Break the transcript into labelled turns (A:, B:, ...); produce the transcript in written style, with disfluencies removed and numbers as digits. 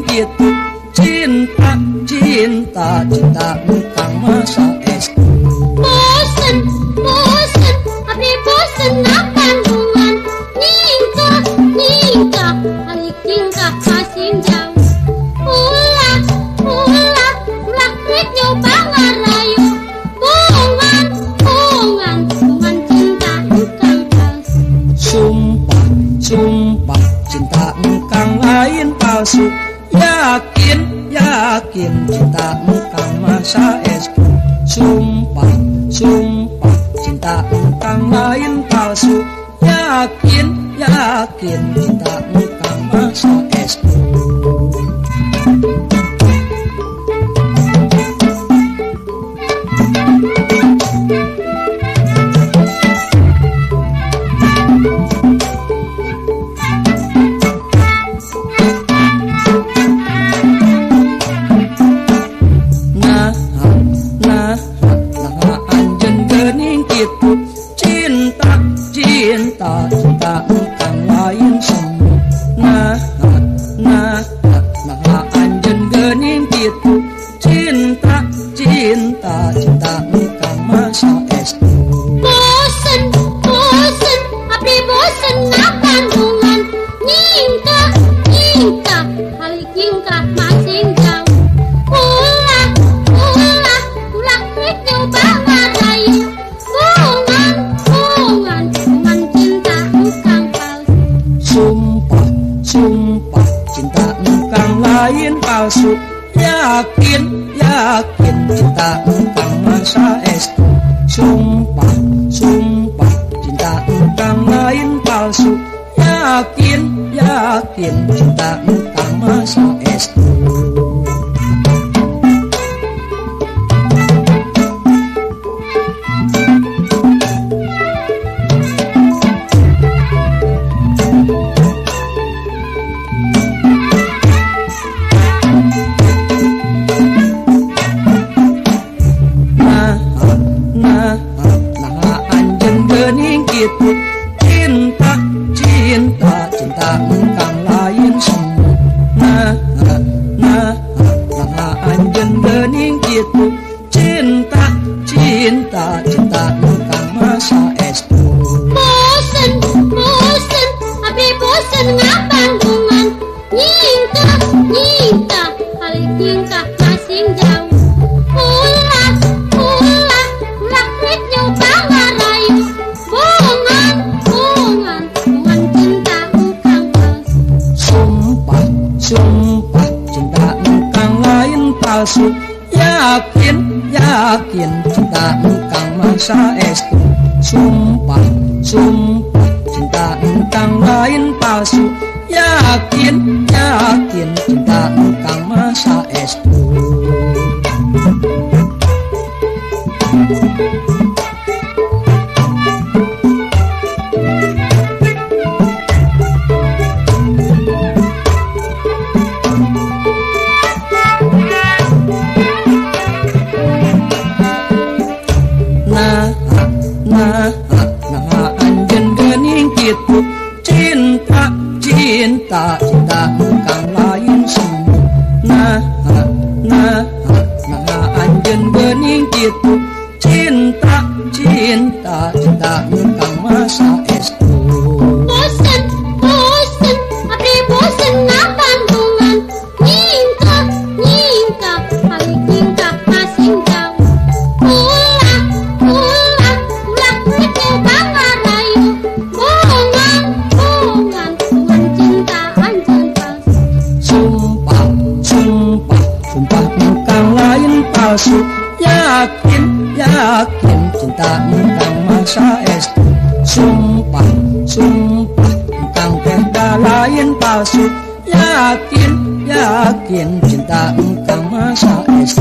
A: gitu. Cinta, cinta, cinta engkang masa SD.
B: Bosen, bosen, abdi bosen akan hubungan. Ningkah, ningkah, balik tingkah masing jauh. Ulah, ulah, ulah rek nyoba ngarayu. Bungan, bungan, bungan cinta engkang palsu.
A: Sumpah, sumpah, cinta engkang lain palsu. Yakin, yakin, cinta engkang masa SD. Sumpah, sumpah, cinta engkang lain palsu. Yakin, yakin, cinta engkang masa SD. Cinta, cinta engkang lain semu. Nah, anjeun geuning kitu. Cinta, cinta, cinta engkang masa SD.
B: Bosen, bosen, abdi bosen akan hubungan. Ningkah, ningkah, balik tingkah masing jauh. Ulah, ulah, ulah rek nyoba ngarayu. Bungan, bungan, bungan cinta engkang palsu.
A: Sumpah, sumpah, cinta engkang lain palsu. Yakin, yakin, cinta engkang masa SD. Sumpah, sumpah, cinta engkang lain palsu. Yakin, yakin, cinta engkang masa SD. Gitu. Cinta, cinta, cinta engkang lain semu. Anjeun geuning kitu. Cinta, cinta, cinta engkang masa SD.
B: Bosen, bosen, abdi bosen akan hubungan. Ningkah, ningkah, balik tingkah masing jauh. Ulah, ulah, ulah rek nyoba ngarayu. Bungan, bungan, bungan cinta engkang palsu.
A: Sumpah, sumpah, cinta engkang lain palsu. Yakin, yakin, cinta engkang masa SD. Sumpah, sumpah, cinta engkang lain palsu. Yakin, yakin, cinta engkang masa SD. Anjeun geuning kitu. Cinta, cinta, cinta engkang lain semu. Anjeun geuning kitu. Cinta, cinta, cinta engkang masa SD.
B: Bosen, bosen, abdi bosen akan hubungan. Ningkah, ningkah, balik tingkah masing jauh. Ulah, ulah, ulah rek nyoba ngarayu. Bungan, bungan, bungan cinta anjeun palsu.
A: Sumpah, sumpah, sumpah engkang lain palsu. Yakin, yakin, cinta engkang masa SD. Sumpah, sumpah, engkang teh lain palsu. Yakin, yakin, cinta engkang masa SD.